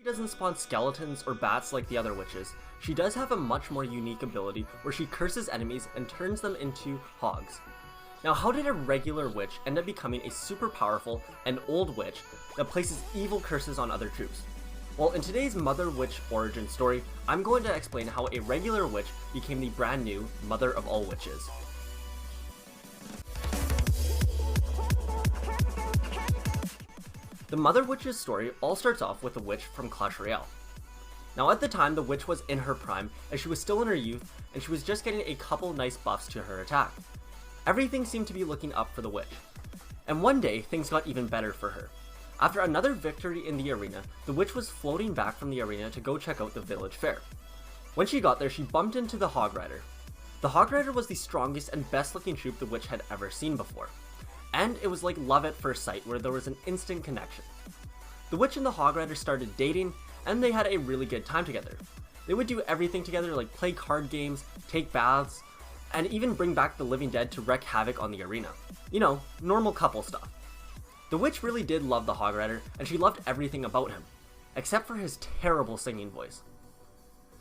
She doesn't spawn skeletons or bats like the other witches. She does have a much more unique ability where she curses enemies and turns them into hogs. Now, how did a regular witch end up becoming a super powerful and old witch that places evil curses on other troops? Well, in today's Mother Witch origin story, I'm going to explain how a regular witch became the brand new Mother of all Witches. The Mother Witch's story all starts off with a witch from Clash Royale. Now, at the time, the witch was in her prime, as she was still in her youth, and she was just getting a couple nice buffs to her attack. Everything seemed to be looking up for the witch. And one day, things got even better for her. After another victory in the arena, the witch was floating back from the arena to go check out the village fair. When she got there, she bumped into the Hog Rider. The Hog Rider was the strongest and best looking troop the witch had ever seen before. And it was like love at first sight, where there was an instant connection. The witch and the Hog Rider started dating, and they had a really good time together. They would do everything together, like play card games, take baths, and even bring back the living dead to wreak havoc on the arena. You know, normal couple stuff. The witch really did love the Hog Rider, and she loved everything about him, except for his terrible singing voice.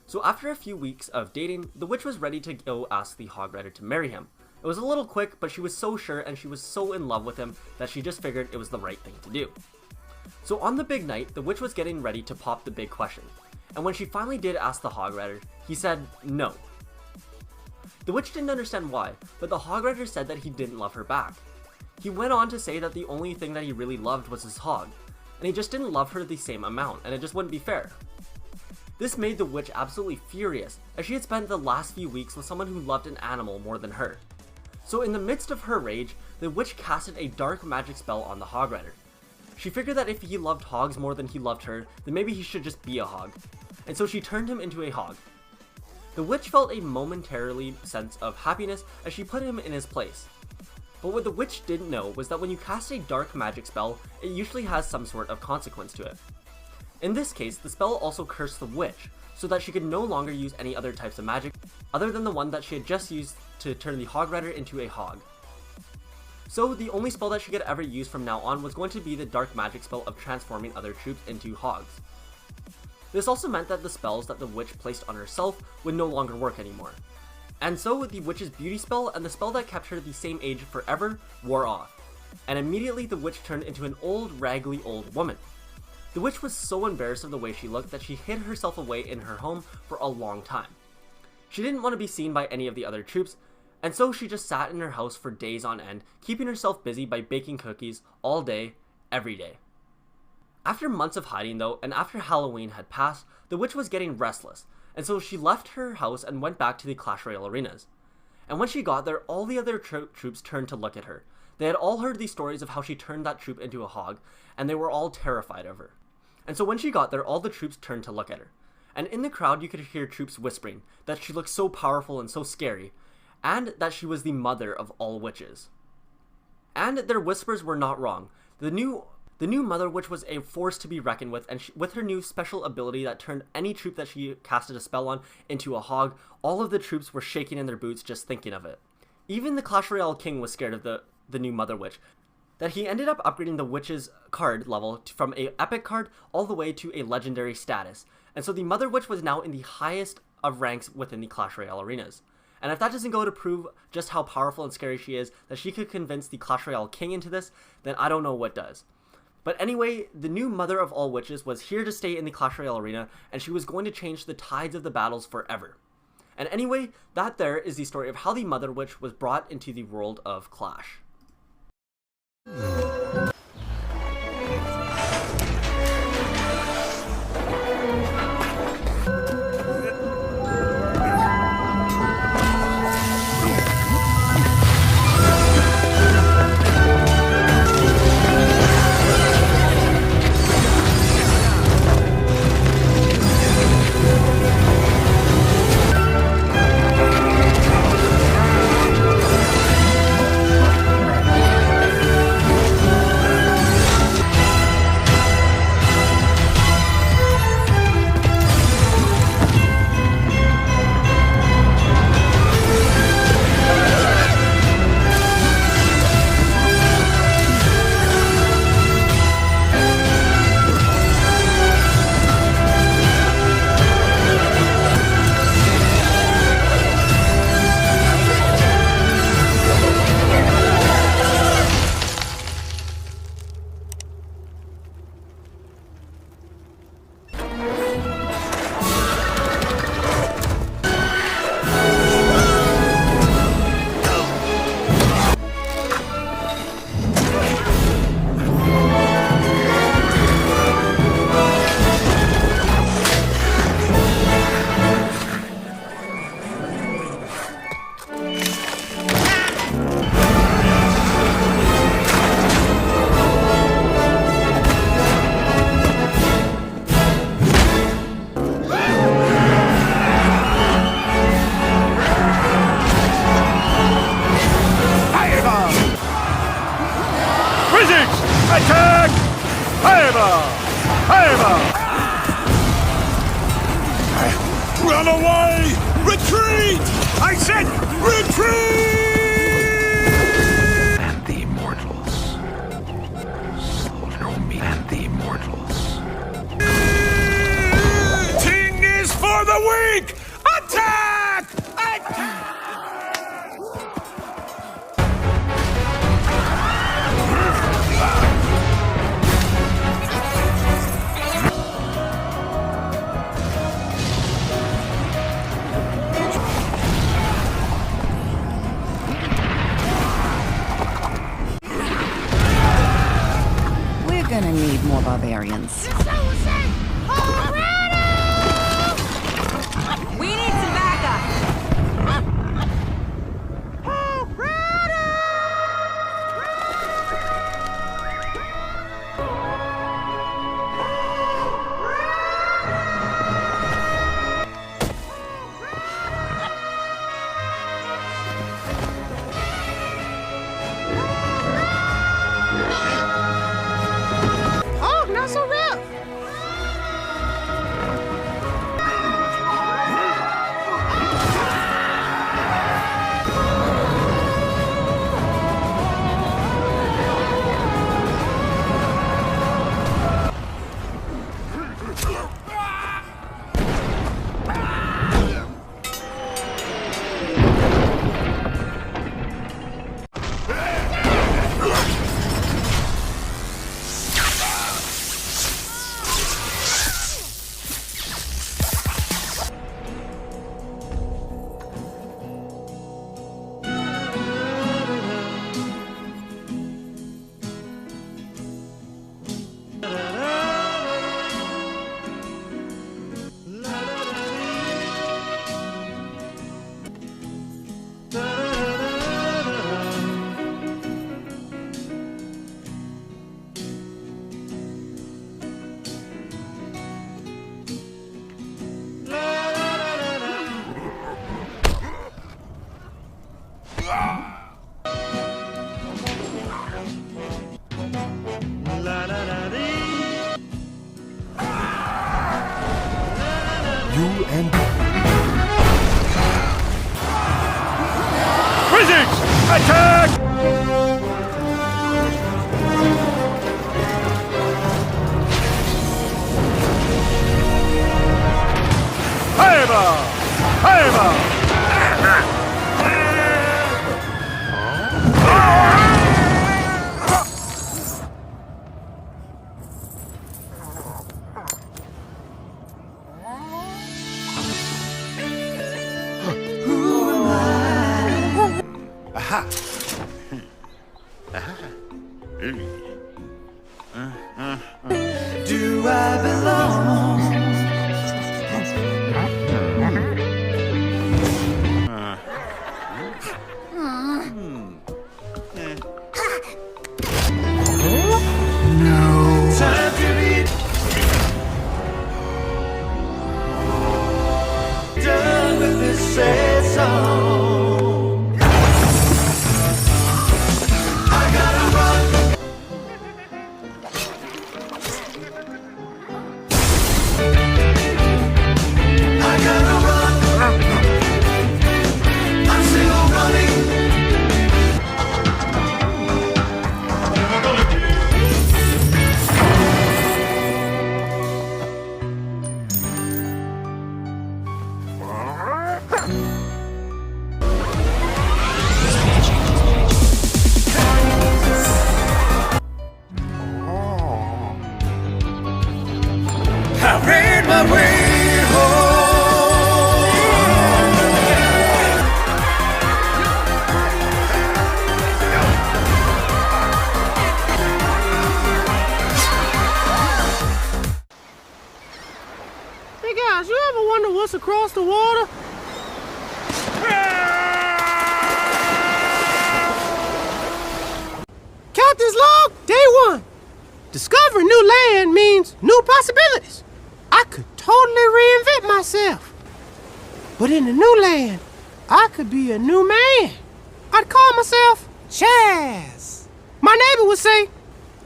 So after a few weeks of dating, the witch was ready to go ask the Hog Rider to marry him. It was a little quick, but she was so sure and she was so in love with him that she just figured it was the right thing to do. So on the big night, the witch was getting ready to pop the big question, and when she finally did ask the Hog Rider, he said no. The witch didn't understand why, but the Hog Rider said that he didn't love her back. He went on to say that the only thing that he really loved was his hog, and he just didn't love her the same amount, and it just wouldn't be fair. This made the witch absolutely furious, as she had spent the last few weeks with someone who loved an animal more than her. So in the midst of her rage, the witch casted a dark magic spell on the Hog Rider. She figured that if he loved hogs more than he loved her, then maybe he should just be a hog, and so she turned him into a hog. The witch felt a momentarily sense of happiness as she put him in his place. But what the witch didn't know was that when you cast a dark magic spell, it usually has some sort of consequence to it. In this case, the spell also cursed the witch, so that she could no longer use any other types of magic other than the one that she had just used to turn the Hog Rider into a hog. So the only spell that she could ever use from now on was going to be the dark magic spell of transforming other troops into hogs. This also meant that the spells that the witch placed on herself would no longer work anymore. And so the witch's beauty spell and the spell that kept her the same age forever wore off, and immediately the witch turned into an old, raggedy old woman. The witch was so embarrassed of the way she looked that she hid herself away in her home for a long time. She didn't want to be seen by any of the other troops, and so she just sat in her house for days on end, keeping herself busy by baking cookies all day, every day. After months of hiding though, and after Halloween had passed, the witch was getting restless, and so she left her house and went back to the Clash Royale arenas. And when she got there, all the other troops turned to look at her. They had all heard these stories of how she turned that troop into a hog, and they were all terrified of her. And so when she got there, all the troops turned to look at her. And in the crowd, you could hear troops whispering that she looked so powerful and so scary, and that she was the mother of all witches. And their whispers were not wrong. The new Mother Witch was a force to be reckoned with, and with her new special ability that turned any troop that she casted a spell on into a hog, all of the troops were shaking in their boots just thinking of it. Even the Clash Royale king was scared of the new Mother Witch, that he ended up upgrading the witch's card level from a epic card all the way to a legendary status, and so the Mother Witch was now in the highest of ranks within the Clash Royale arenas. And if that doesn't go to prove just how powerful and scary she is, that she could convince the Clash Royale king into this, then I don't know what does. But anyway, the new Mother of all Witches was here to stay in the Clash Royale arena, and she was going to change the tides of the battles forever. And anyway, that there is the story of how the Mother Witch was brought into the world of Clash. away! Retreat! I said retreat! And the immortals. Slow me and the immortals. Ting is for the weak! Attack! Attack! We're gonna need more barbarians. We need some backup! Oh, not so rough. You and... Wizards! Attack! Fireball! Fireball! Aha! Do I belong? Time to be done with this sad song. I gotta run. I gotta run. I'm still running. I made my way home. Hey guys, you ever wonder what's across the water? Captain's log, day 1. Discovering new land means new possibilities. I could totally reinvent myself. But in the new land, I could be a new man. I'd call myself Chaz. My neighbor would say,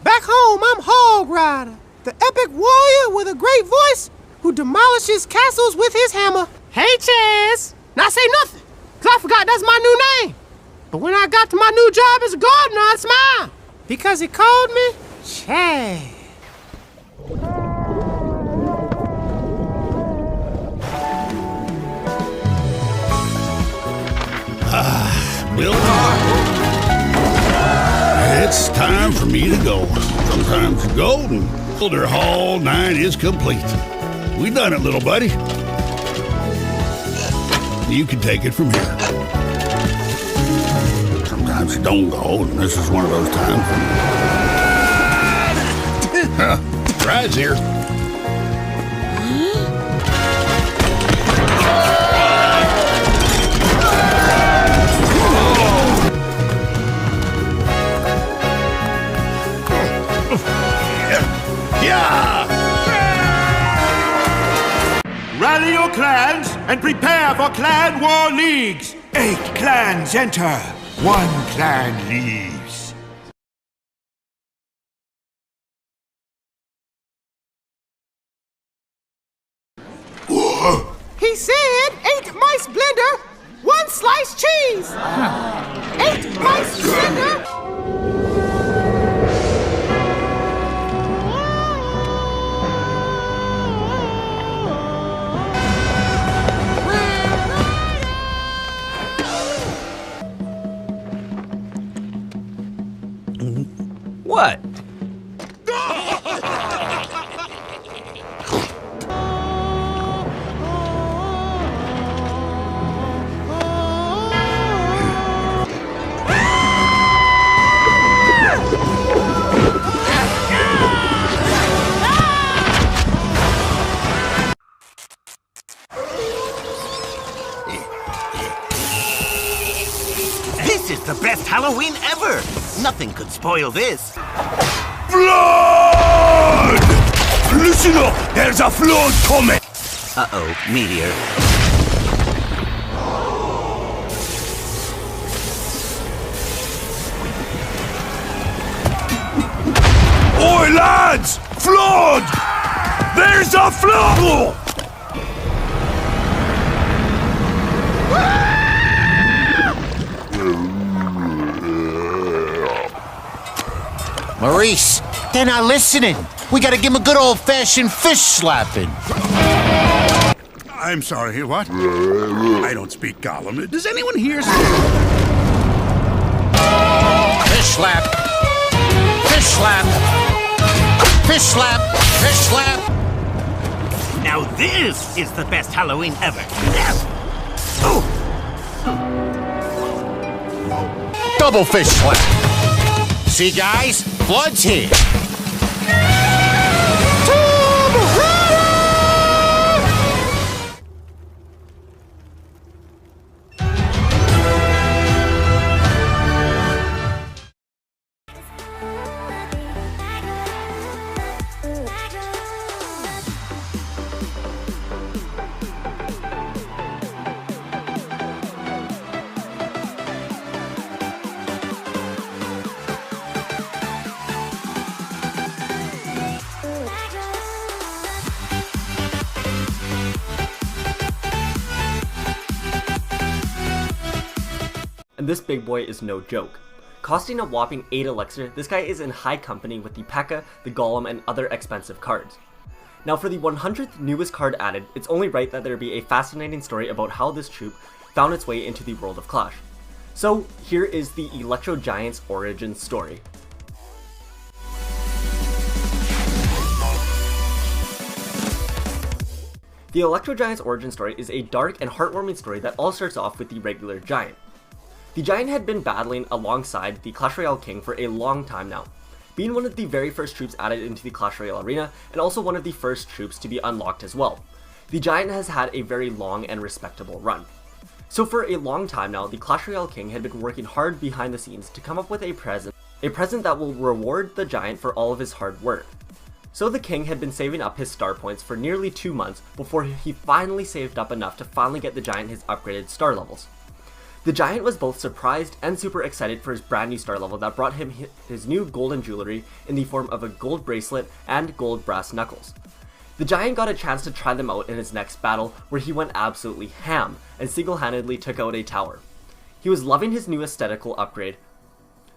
back home I'm Hog Rider, the epic warrior with a great voice who demolishes castles with his hammer. Hey, Chaz. Now say nothing, because I forgot that's my new name. But when I got to my new job as a gardener, I smiled, because he called me Chaz. Bill, it's time for me to go. Sometimes the golden Elder Hall 9 is complete. We done it, little buddy. You can take it from here. Sometimes it don't go, and this is one of those times. Ride's here. Rally your clans and prepare for clan war leagues. 8 clans enter, 1 clan leaves. He said 8 mice blender, 1 sliced cheese. 8 mice blender. What? This is the best Halloween ever! Nothing could spoil this. Flood! Listen up! There's a flood coming! Uh-oh, meteor. Oi, lads! Flood! There's a flood! Maurice, they're not listening. We gotta give them a good old-fashioned fish slapping. I'm sorry, what? I don't speak Gollum. Does anyone here speak? Fish slap. Fish slap. Fish slap. Fish slap. Now this is the best Halloween ever. Oh. Double fish slap. See, guys? Flood's here. And this big boy is no joke. Costing a whopping 8 elixir, this guy is in high company with the P.E.K.K.A., the Golem, and other expensive cards. Now for the 100th newest card added, it's only right that there be a fascinating story about how this troop found its way into the world of Clash. So here is the Electro Giants origin story. The Electro Giants origin story is a dark and heartwarming story that all starts off with the regular Giant. The Giant had been battling alongside the Clash Royale King for a long time now, being one of the very first troops added into the Clash Royale arena and also one of the first troops to be unlocked as well. The Giant has had a very long and respectable run. So for a long time now, the Clash Royale King had been working hard behind the scenes to come up with a present that will reward the Giant for all of his hard work. So the King had been saving up his star points for nearly 2 months before he finally saved up enough to finally get the Giant his upgraded star levels. The Giant was both surprised and super excited for his brand new star level that brought him his new golden jewelry in the form of a gold bracelet and gold brass knuckles. The The giant got a chance to try them out in his next battle, where he went absolutely ham and single-handedly took out a tower. He was loving his new aesthetical upgrade.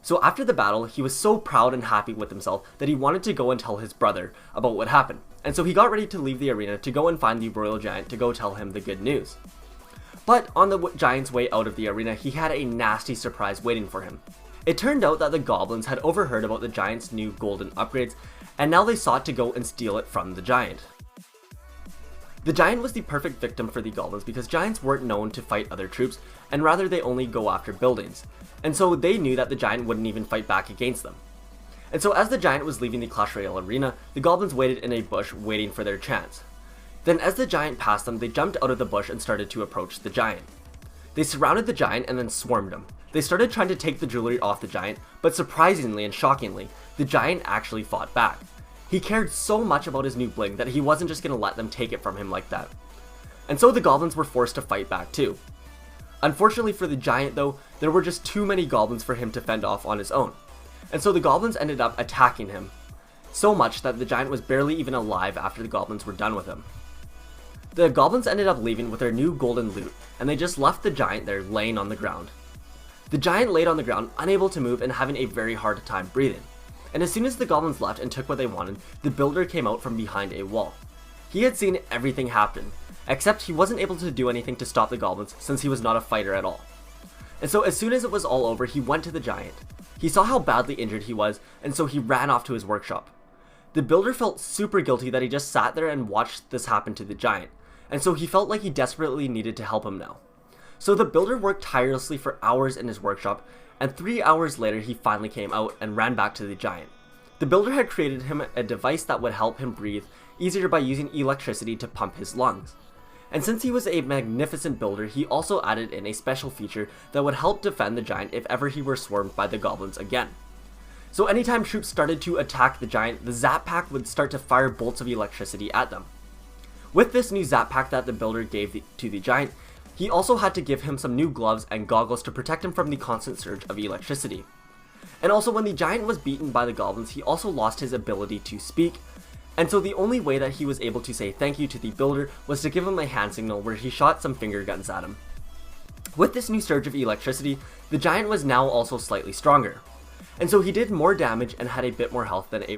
So after the battle, he was so proud and happy with himself that he wanted to go and tell his brother about what happened. And so he got ready to leave the arena to go and find the royal giant to go tell him the good news. But on the giant's way out of the arena, he had a nasty surprise waiting for him. It turned out that the goblins had overheard about the giant's new golden upgrades, and now they sought to go and steal it from the giant. The giant was the perfect victim for the goblins because giants weren't known to fight other troops, and rather they only go after buildings. And so they knew that the giant wouldn't even fight back against them. And so as the giant was leaving the Clash Royale arena, the goblins waited in a bush waiting for their chance. Then as the giant passed them, they jumped out of the bush and started to approach the giant. They surrounded the giant and then swarmed him. They started trying to take the jewelry off the giant, but surprisingly and shockingly, the giant actually fought back. He cared so much about his new bling that he wasn't just going to let them take it from him like that. And so the goblins were forced to fight back too. Unfortunately for the giant though, there were just too many goblins for him to fend off on his own. And so the goblins ended up attacking him, so much that the giant was barely even alive after the goblins were done with him. The goblins ended up leaving with their new golden loot, and they just left the giant there laying on the ground. The giant laid on the ground, unable to move and having a very hard time breathing. And as soon as the goblins left and took what they wanted, the builder came out from behind a wall. He had seen everything happen, except he wasn't able to do anything to stop the goblins since he was not a fighter at all. And so as soon as it was all over, he went to the giant. He saw how badly injured he was, and so he ran off to his workshop. The builder felt super guilty that he just sat there and watched this happen to the giant, and so he felt like he desperately needed to help him now. So the builder worked tirelessly for hours in his workshop, and 3 hours later he finally came out and ran back to the giant. The builder had created him a device that would help him breathe easier by using electricity to pump his lungs. And since he was a magnificent builder, he also added in a special feature that would help defend the giant if ever he were swarmed by the goblins again. So anytime troops started to attack the giant, the Zap Pack would start to fire bolts of electricity at them. With this new Zap Pack that the builder gave to the giant, he also had to give him some new gloves and goggles to protect him from the constant surge of electricity. And also when the giant was beaten by the goblins, he also lost his ability to speak, and so the only way that he was able to say thank you to the builder was to give him a hand signal where he shot some finger guns at him. With this new surge of electricity, the giant was now also slightly stronger, and so he did more damage and had a bit more health than a